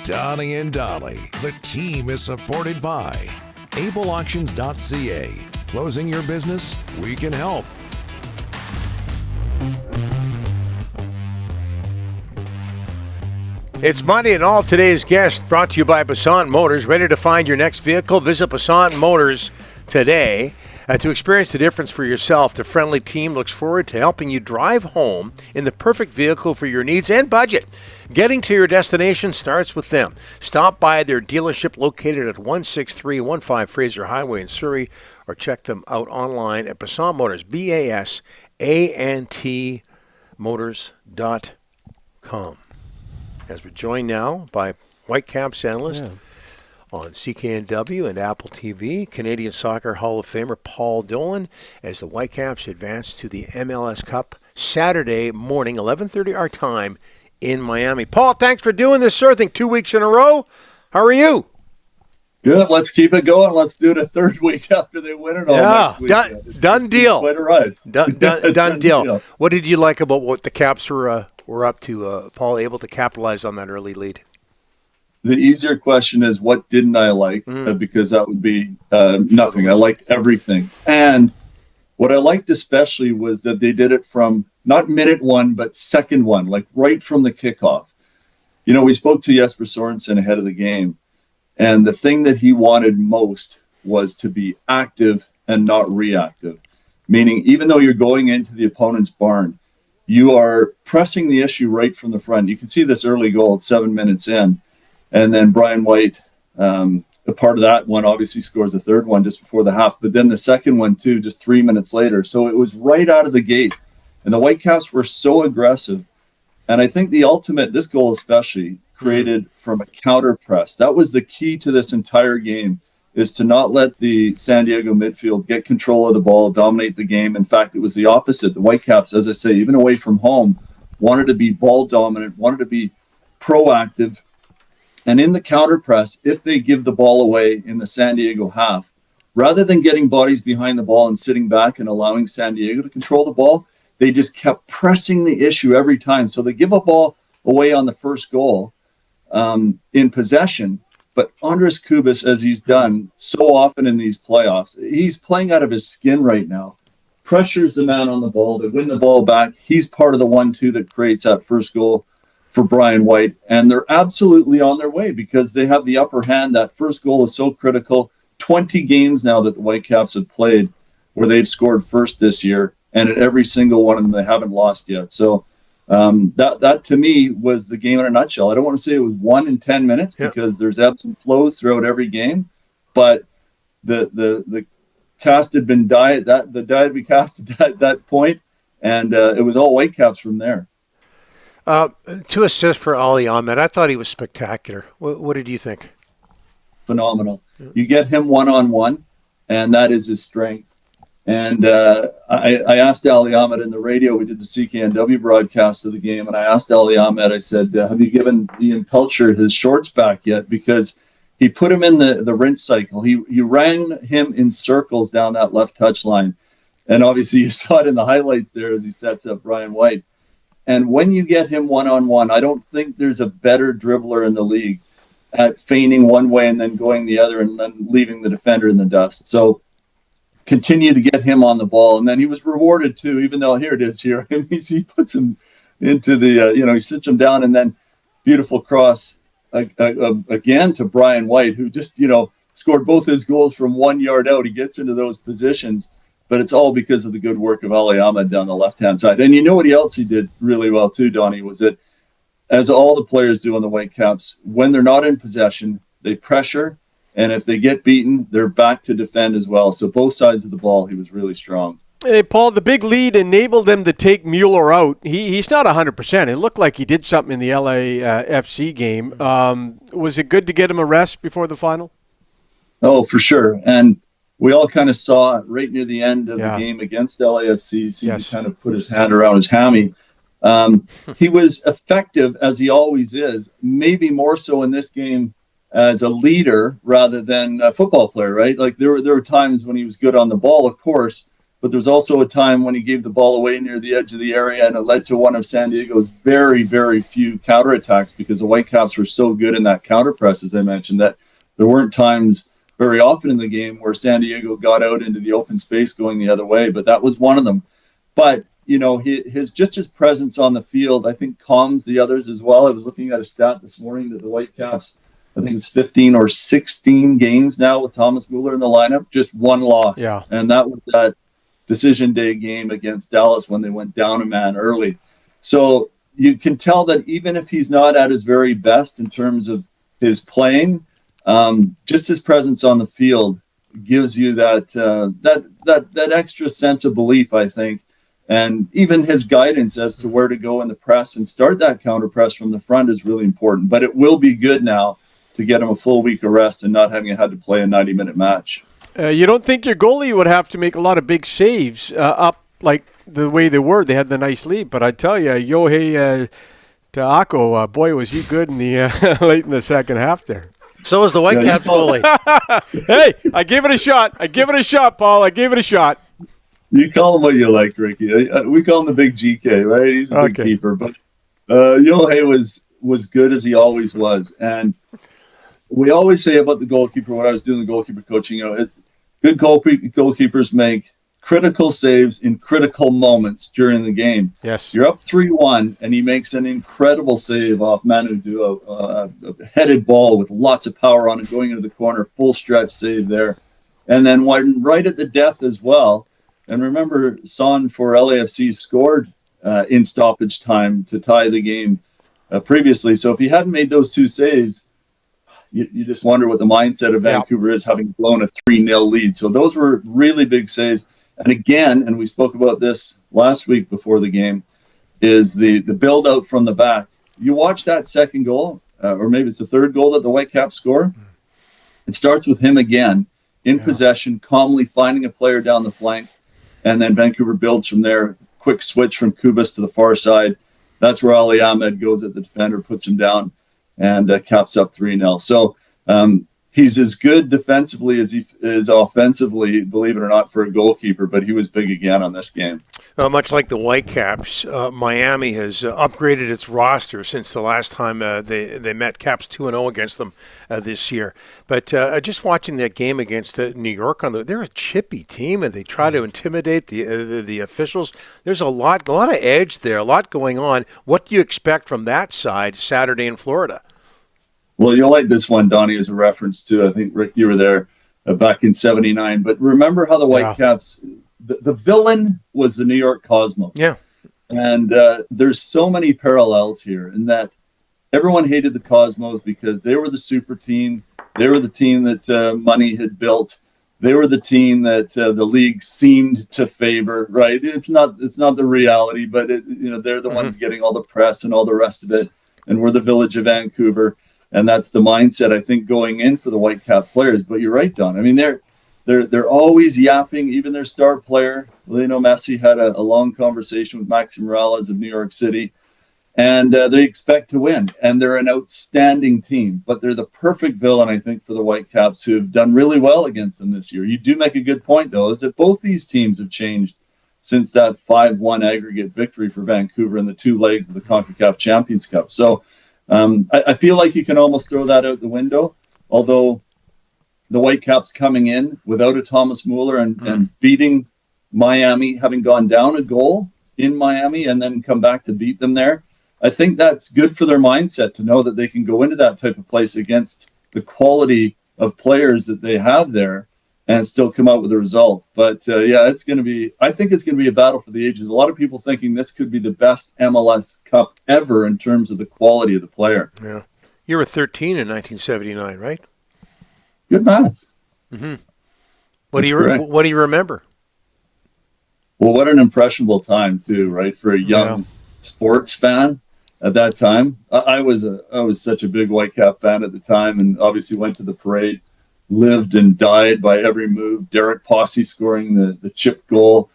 Donnie and Dolly. The team is supported by ableauctions.ca. Closing your business? We can help. It's Monday, and all of today's guests brought to you by Passant Motors. Ready to find your next vehicle? Visit Passant Motors today. To experience the difference for yourself, the friendly team looks forward to helping you drive home in the perfect vehicle for your needs and budget. Getting to your destination starts with them. Stop by their dealership located at 16315 Fraser Highway in Surrey, or check them out online at Passant Motors, BASANT Motors.com. As we're joined now by Whitecaps Analyst on CKNW and Apple TV, Canadian Soccer Hall of Famer Paul Dolan, as the Whitecaps advance to the MLS Cup Saturday morning, 11:30 our time in Miami. Paul, thanks for doing this, sir. I think 2 weeks in a row. How are you? Good. Let's keep it going. Let's do it a third week after they win it all next week. Done deal. Quite a ride. Done deal. What did you like about what the Caps were up to, Paul, able to capitalize on that early lead? The easier question is, what didn't I like? Because that would be nothing. I liked everything. And what I liked especially was that they did it from not minute one, but second one, like right from the kickoff. You know, we spoke to Jesper Sorensen ahead of the game, and the thing that he wanted most was to be active and not reactive. Meaning, even though you're going into the opponent's barn, you are pressing the issue right from the front. You can see this early goal at 7 minutes in. And then Brian White, a part of that one, obviously scores the third one just before the half. But then the second one, too, just 3 minutes later. So it was right out of the gate. And the Whitecaps were so aggressive. And I think the ultimate, this goal especially, created from a counter press. That was the key to this entire game, is to not let the San Diego midfield get control of the ball, dominate the game. In fact, it was the opposite. The Whitecaps, as I say, even away from home, wanted to be ball dominant, wanted to be proactive. And in the counter press, if they give the ball away in the San Diego half, rather than getting bodies behind the ball and sitting back and allowing San Diego to control the ball, they just kept pressing the issue every time. So they give a ball away on the first goal in possession. But Andres Kubis, as he's done so often in these playoffs, he's playing out of his skin right now. Pressures the man on the ball to win the ball back. He's part of the 1-2 that creates that first goal for Brian White. And they're absolutely on their way because they have the upper hand. That first goal is so critical. 20 games now that the Whitecaps have played where they've scored first this year. And at every single one of them, they haven't lost yet. So that to me was the game in a nutshell. I don't want to say it was 1 in 10 minutes because there's ebbs and flows throughout every game, but the cast had been the die had been cast at that point, and it was all Whitecaps from there. 2 assists for Ali Ahmed. I thought he was spectacular. What did you think? Phenomenal. You get him one-on-one, and that is his strength. And I asked Ali Ahmed in the radio, we did the CKNW broadcast of the game, and I asked Ali Ahmed, I said, have you given Ian Pelcher his shorts back yet? Because he put him in the rinse cycle. He ran him in circles down that left touch line. And obviously you saw it in the highlights there as he sets up Brian White. And when you get him one-on-one, I don't think there's a better dribbler in the league at feigning one way and then going the other and then leaving the defender in the dust. So continue to get him on the ball. And then he was rewarded too, even though here it is here. He puts him into the, he sits him down, and then beautiful cross again to Brian White, who just, scored both his goals from 1 yard out. He gets into those positions, but it's all because of the good work of Ali Ahmed down the left-hand side. And you know what else he did really well too, Donnie, was that, as all the players do on the Whitecaps, when they're not in possession, they pressure, and if they get beaten, they're back to defend as well. So both sides of the ball, he was really strong. Hey, Paul, the big lead enabled them to take Müller out. He's not 100%. It looked like he did something in the LAFC game. Was it good to get him a rest before the final? Oh, for sure. And we all kind of saw it right near the end of the game against LAFC. Seemed to kind of put his hand around his hammy. He was effective, as he always is, maybe more so in this game as a leader rather than a football player, right? Like there were times when he was good on the ball, of course, but there's also a time when he gave the ball away near the edge of the area, and it led to one of San Diego's very, very few counterattacks because the Whitecaps were so good in that counter press, as I mentioned, that there weren't times very often in the game where San Diego got out into the open space going the other way, but that was one of them. But, you know, his presence on the field, I think, calms the others as well. I was looking at a stat this morning that the Whitecaps, I think it's 15 or 16 games now with Thomas Müller in the lineup, just one loss. Yeah. And that was that decision day game against Dallas when they went down a man early. So you can tell that even if he's not at his very best in terms of his playing, just his presence on the field gives you that extra sense of belief, I think. And even his guidance as to where to go in the press and start that counter press from the front is really important. But it will be good now to get him a full week of rest and not having had to play a 90-minute match. You don't think your goalie would have to make a lot of big saves up like the way they were? They had the nice lead, but I tell you, Yohei Ta'ako, boy, was he good in the late in the second half there. So was the Whitecaps goalie. Hey, I gave it a shot. Paul. I gave it a shot. You call him what you like, Ricky. We call him the big GK, right? He's a big keeper. But Yohei was good as he always was. And we always say about the goalkeeper, when I was doing the goalkeeper coaching, good goalkeepers make critical saves in critical moments during the game. Yes. You're up 3-1, and he makes an incredible save off Manu Duo, a headed ball with lots of power on it going into the corner, full stretch save there. And then right at the death as well. And remember, Son for LAFC scored in stoppage time to tie the game previously. So if he hadn't made those two saves, you just wonder what the mindset of Vancouver is, having blown a 3-0 lead. So those were really big saves. And again, and we spoke about this last week before the game, is the build out from the back. You watch that second goal, or maybe it's the third goal that the Whitecaps score. It starts with him again in possession, calmly finding a player down the flank. And then Vancouver builds from there. Quick switch from Kubas to the far side. That's where Ali Ahmed goes at the defender, puts him down, and caps up 3-0. So he's as good defensively as he is offensively, believe it or not, for a goalkeeper, but he was big again on this game. Much like the Whitecaps, Miami has upgraded its roster since the last time they met. Caps 2-0 against them this year. But just watching that game against New York, they're a chippy team, and they try to intimidate the officials. There's a lot of edge there, a lot going on. What do you expect from that side Saturday in Florida? Well, you'll like this one, Donnie, as a reference to, I think, Rick, you were there back in '79. But remember how the Whitecaps, the villain was the New York Cosmos. Yeah. And there's so many parallels here in that everyone hated the Cosmos because they were the super team. They were the team that money had built. They were the team that the league seemed to favor, right? It's not the reality, but they're the ones getting all the press and all the rest of it. And we're the village of Vancouver. And that's the mindset, I think, going in for the Whitecap players. But you're right, Don. I mean, they're always yapping. Even their star player, Lionel Messi, had a long conversation with Maxi Morales of New York City. And they expect to win. And they're an outstanding team. But they're the perfect villain, I think, for the Whitecaps, who have done really well against them this year. You do make a good point, though, is that both these teams have changed since that 5-1 aggregate victory for Vancouver in the two legs of the CONCACAF Champions Cup. So I feel like you can almost throw that out the window, although the Whitecaps coming in without a Thomas Müller and beating Miami, having gone down a goal in Miami and then come back to beat them there. I think that's good for their mindset to know that they can go into that type of place against the quality of players that they have there and still come out with a result. But I think it's going to be a battle for the ages. A lot of people thinking this could be the best MLS Cup ever in terms of the quality of the player. Yeah. You were 13 in 1979, right? Good math. Mm-hmm. What do you remember? Well, what an impressionable time too, right? For a young sports fan at that time. I was such a big Whitecap fan at the time, and obviously went to the parade. Lived and died by every move. Derek Posse scoring the chip goal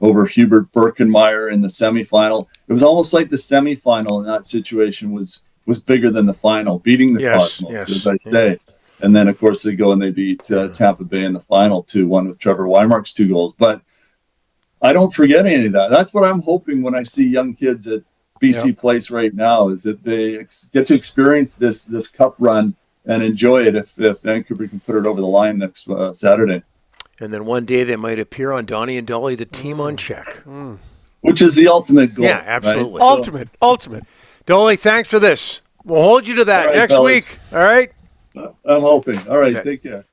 over Hubert Birkenmeyer in the semifinal. It was almost like the semifinal in that situation was bigger than the final, beating the Cosmos, as I say. And then, of course, they go and they beat Tampa Bay in the final 2-1 with Trevor Weimark's 2 goals. But I don't forget any of that. That's what I'm hoping when I see young kids at BC Place right now, is that they get to experience this cup run and enjoy it if Vancouver can put it over the line next Saturday. And then one day they might appear on Donnie and Dolly, the team on check. Which is the ultimate goal. Yeah, absolutely. Right? Ultimate. Dolly, thanks for this. We'll hold you to that All right, next fellas. week. All right? I'm hoping. All right, Okay. take care.